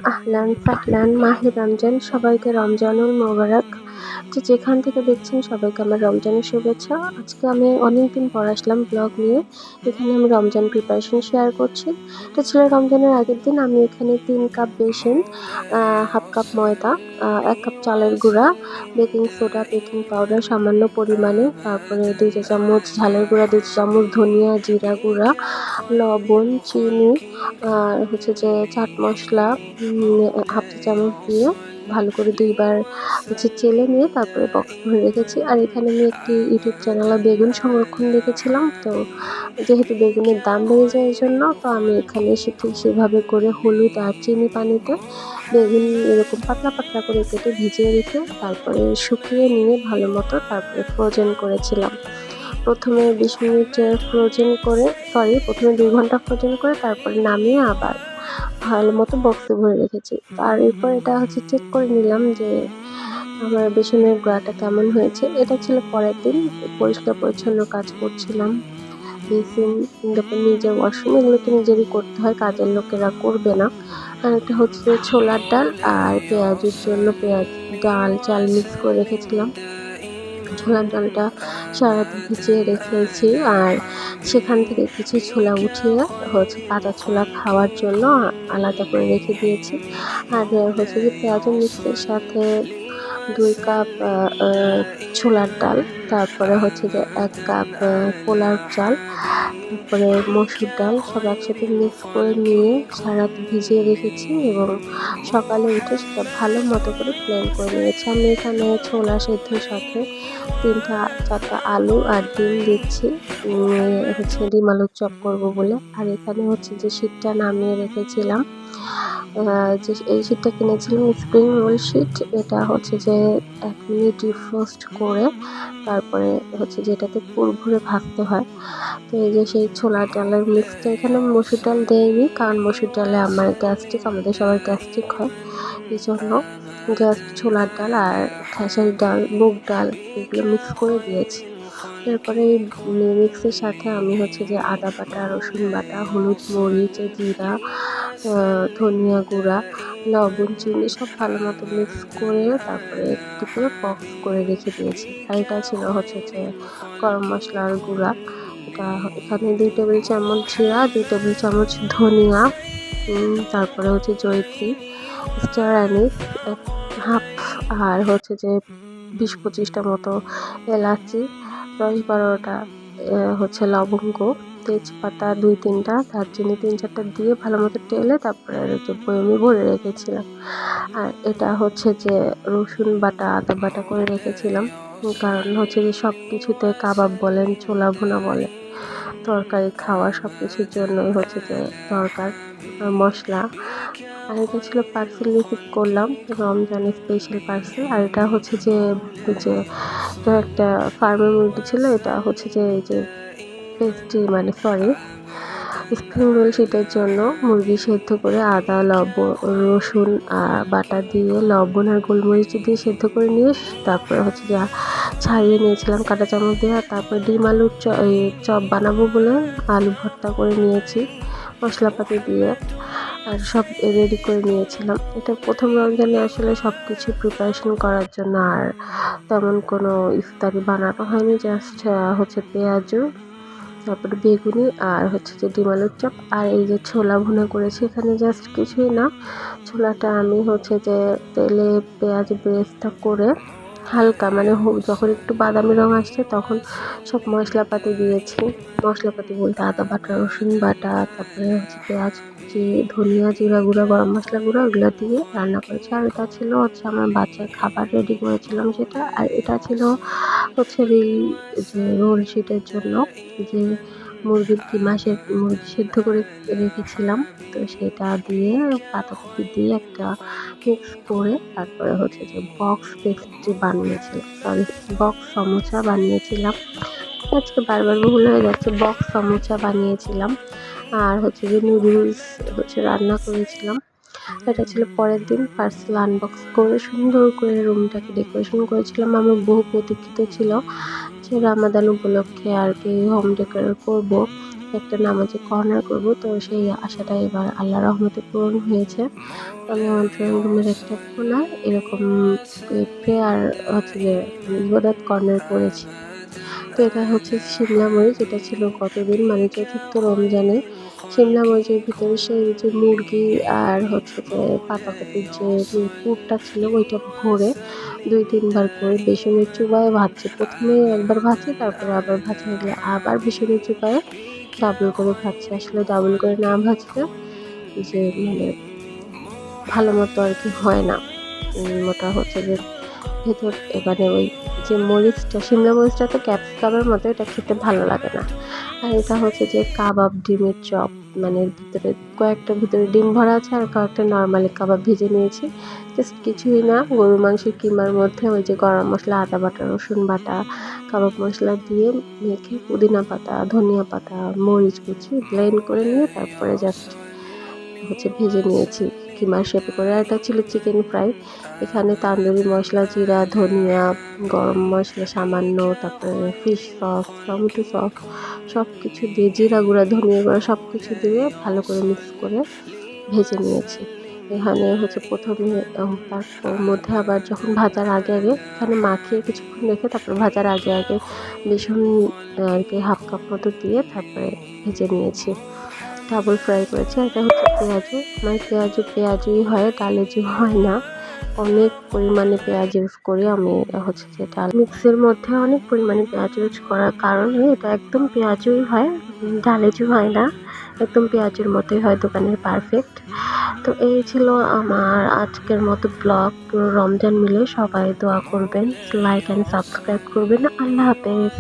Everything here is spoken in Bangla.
আহলান সাহলান, মাহে রমজান, সবাইকে রমজানুল মোবারক। যেখান থেকে দেখছেন সবাইকে আমার রমজানের শুভেচ্ছা। আজকে আমি অনেকদিন পর আসলাম ব্লগ নিয়ে। এখানে আমি রমজান প্রিপারেশন শেয়ার করছি। এটা ছিল রমজানের আগের দিন। আমি এখানে 3 কাপ বেসন, হাফ কাপ ময়দা, 1 কাপ চালের গুঁড়া, বেকিং সোডা, বেকিং পাউডার সামান্য পরিমাণে, তারপরে 2 চা চামচ ঝালের গুঁড়া, 2 চা চামচ ধনিয়া জিরা গুঁড়া, লবণ, চিনি, আর হচ্ছে যে চাট মশলা হাফ চা চামচ দিয়ে ভালো করে 2 বার চেলে নিয়ে তারপরে বক্স ভরে রেখেছি। আর এখানে আমি একটি ইউটিউব চ্যানেলে বেগুন সংরক্ষণ রেখেছিলাম। তো যেহেতু বেগুনের দাম বেড়ে যায় এজন্য তো আমি এখানে ঠিক সেভাবে করে হলুদ আর চিনি পানিতে বেগুন এরকম পাতলা পাতলা করে কেটে ভিজিয়ে রেখে তারপরে শুকিয়ে নিয়ে ভালো মতো তারপরে ফ্রোজেন করেছিলাম। প্রথমে 20 মিনিট প্রথমে 2 ঘন্টা ফ্রোজেন করে তারপরে নামিয়ে আবার ভালো মতো বক্সে ভরে রেখেছি। আর এরপর এটা হচ্ছে চেক করে নিলাম যে আমার বেসনের গুঁড়াটা কেমন হয়েছে। এটা ছিল পরের দিন, পরিষ্কার পরিচ্ছন্ন কাজ করছিলাম। বেসিন, তারপর নিজের ওয়াশরুম, এগুলো তো নিজেরই করতে হয়, কাজের লোকেরা করবে না। আর এটা হচ্ছে ছোলার ডাল আর পেঁয়াজের জন্য পেঁয়াজ, ডাল, চাল মিক্স করে রেখেছিলাম। ছোলার ডালটা সারারাত ভিজিয়ে রেখেছি আর সেখান থেকে কিছু ছোলা উঠিয়ে হচ্ছে কাঁচা ছোলা খাওয়ার জন্য আলাদা করে রেখে দিয়েছি। আর হচ্ছে যে পেঁয়াজের মিক্সের সাথে 2 কাপ ছোলার ডাল, তারপরে হচ্ছে যে 1 কাপ পোলার চাল, তারপরে মসুর ডাল সব একসাথে মিক্স করে নিয়ে সারারাত ভিজিয়ে রেখেছি এবং সকালে উঠে সেটা ভালো মতো করে ব্লেন্ড করে নিয়েছি। আমি এখানে ছোলা সেদ্ধর সাথে 3-4টা আলু আর ডিম দিচ্ছি, হচ্ছে ডিম আলুর চপ করবো বলে। আর এখানে হচ্ছে যে শীটটা নামিয়ে রেখেছিলাম, যে এই শীটটা কিনেছিলাম স্প্রিং রোল শীট। এটা হচ্ছে যে 1 মিনিট ডিফ্রস্ট করে তারপরে হচ্ছে যে এটাতে পুর ভরে ভাজতে হয়। তো এই যে সেই ছোলা ডালের মিক্সটা, এখানে মসুর ডাল দেয়নি কারণ মসুর ডালে আমার গ্যাস্ট্রিক, আমাদের সবার গ্যাস্ট্রিক হয়, এই জন্য জাস্ট ছোলার ডাল আর খেসারির ডাল, মুগ ডাল এগুলো মিক্স করে দিয়েছি। এরপরে এই মিক্সের সাথে আমি হচ্ছে যে আদা বাটা, রসুন বাটা, হলুদ, মরিচ, জিরা, ধনিয়া গুঁড়া, লবণ, চিনি সব ভালো মতো মিক্স করে তারপরে একটু করে বক্স করে রেখে দিয়েছি। আর এটা ছিল হচ্ছে যে গরম মশলার গুঁড়া। এটা এখানে 2 টেবিল চামচ জিরা, 2 টেবিল চামচ ধনিয়া, তারপরে হচ্ছে জয়িত্রী, স্টার অ্যানিস হাফ, আর হচ্ছে যে 20-25টা মতো এলাচি, 10-12টা হচ্ছে লবঙ্গ, তেজপাতা 2-3টা, দারচিনি 3-4টা দিয়ে ভালো মতো টেলে তারপরে যে বয়মে ভরে রেখেছিলাম। আর এটা হচ্ছে যে রসুন বাটা, আদা বাটা করে রেখেছিলাম, কারণ হচ্ছে যে সব কিছুতে কাবাব বলেন, ছোলা ভুনা বলেন, তরকারি খাওয়া সব কিছুর জন্যই হচ্ছে যে দরকার মশলা। আর এটা ছিল পার্সেল রিসিভ করলাম, রমজানের স্পেশাল পার্সেল। আর এটা হচ্ছে যে এটা একটা ফার্মের মুরগি ছিল, এটা হচ্ছে যে এই যে পেস্ট্রি মানে স্প্রিং রোল শীটের জন্য মুরগি সেদ্ধ করে আদা, রসুন বাটা দিয়ে লবণ আর গোলমরিচ দিয়ে সেদ্ধ করে নিয়ে তারপরে হচ্ছে যে ছাড়িয়ে নিয়েছিলাম কাঁটা চামচ দিয়ে। আর তারপরে ডিম আলুর চপ বানাবো বলে আলু ভর্তা করে নিয়েছি মশলাপাতি দিয়ে, আর সব রেডি করে নিয়েছিলাম। এটা প্রথম রমজানে আসলে সব কিছু প্রিপারেশন করার জন্য আর তেমন কোনো ইফতারি বানানো হয়নি, জাস্ট হচ্ছে পেঁয়াজু, তারপরে বেগুনি আর হচ্ছে যে ডিম আলুর চপ। আর এই যে ছোলা ভুনা করেছি, এখানে জাস্ট কিছুই না, ছোলাটা আমি হচ্ছে যে তেলে পেঁয়াজ বেরেস্তা করে হালকা মানে যখন একটু বাদামি রঙ আসছে তখন সব মশলাপাতি দিয়েছি। মশলাপাতি বলতে আদা বাটা, রসুন বাটা, তারপরে হচ্ছে পেঁয়াজ কুচি, ধনিয়া জিরা গুঁড়া, গরম মশলা গুঁড়া, ওগুলো দিয়ে রান্না করেছি। আর এটা ছিল হচ্ছে আমার বাচ্চার খাবার রেডি করেছিলাম সেটা। আর এটা ছিল হচ্ছে যে রোল শিটের জন্য যে মুরগি সেদ্ধ করে রেখেছিলাম, তো সেটা দিয়ে পাতাকপি দিয়ে একটা মিক্স করে তারপরে হচ্ছে যে বক্স সমোসা বানিয়েছিলাম। আজকে বারবার ভুল হয়ে যাচ্ছে, বক্স সমোসা বানিয়েছিলাম। আর হচ্ছে যে নুডলস হচ্ছে রান্না করেছিলাম। এটা ছিল পরের দিন, পার্সেল আনবক্স করে সুন্দর করে রুমটাকে ডেকোরেশন করেছিলাম। আমার বহু প্রতীক্ষিত ছিল যে রামাদান উপলক্ষে আর কি হোম ডেকোর করবো, একটা নামাজে কর্নার করব, তো সেই আশাটা এবার আল্লাহর রহমতে পূরণ হয়েছে। তো আমি আমার ড্রয়িং রুমের একটা কোণায় এরকম প্রেয়ার হচ্ছে যে ইবাদত কর্নার করেছি। তো এটা হচ্ছে শিমলা মরিচ, এটা ছিল গতদিন মানে চতুর্থ রমজানে শিমলা মরিচের ভিতরে সেই যে মুরগি আর হচ্ছে যে পাতাকপির যে পুরটা ছিল ওইটা ভরে ২-৩ বার করে বেসনের চুবায় ভাজছি। প্রথমে একবার ভাজছি, তারপরে আবার ভাজা হয়ে গেলে আবার বেসনের চুবায়ে ডাবল করে ভাজছি। আসলে ডাবল করে না ভাজলে যে মানে ভালো মতো আর কি হয় না। ওটা হচ্ছে যে ভেতর মানে ওই যে মরিচটা শিমলা মরিচটা তো ক্যাপসিকামের মতো, এটা খেতে ভালো লাগে না। আর এটা হচ্ছে যে কাবাব ডিমের চপ, মানে এর ভিতরে কয়েকটার ভিতরে ডিম ভরা আছে আর কয়েকটা নর্মালি কাবাব ভেজে নিয়েছি। জাস্ট কিছুই না, গরুর মাংসের কিমার মধ্যে ওই যে গরম মশলা, আদা বাটা, রসুন বাটা, কাবাব মশলা দিয়ে মেখে পুদিনা পাতা, ধনিয়া পাতা, মরিচ কুচি ব্লেন্ড করে নিয়ে তারপরে জাস্ট হচ্ছে ভেজে নিয়েছি কিমার শেপে করে। আর এটা ছিল চিকেন ফ্রাই। এখানে তান্দুরি মশলা, জিরা, ধনিয়া, গরম মশলা সামান্য, তারপরে ফিশ সস, টমেটো সস সব কিছু দিয়ে, জিরা গুঁড়া, ধনিয়া গুঁড়া সব কিছু দিয়ে ভালো করে মিক্স করে ভেজে নিয়েছি। এখানে হচ্ছে প্রথমে তারপর মধ্যে আবার যখন ভাজার আগে আগে এখানে মাখিয়ে কিছুক্ষণ রেখে তারপর ভাজার আগে আগে বেসন আর কি 1/2 কাপ মতো দিয়ে তারপরে ভেজে নিয়েছি। ডাবল ফ্রাই করেছি। এটা হচ্ছে পেঁয়াজু, আমার পেঁয়াজুই হয়, ডালেজু হয় না। অনেক পরিমাণে পেঁয়াজ ইউজ করি আমি। হচ্ছে যে ডাল মিক্সের মধ্যে অনেক পরিমাণে পেঁয়াজ ইউজ করার কারণে এটা একদম পেঁয়াজুই হয়, ডালেজু হয় না। একদম পেঁয়াজের মতোই হয়, দোকানের পারফেক্ট। তো এই ছিল আমার আজকের মতো ব্লগ। পুরো রমজান মিলে সবাই দোয়া করবেন, লাইক অ্যান্ড সাবস্ক্রাইব করবেন। আল্লাহ হাফেজ।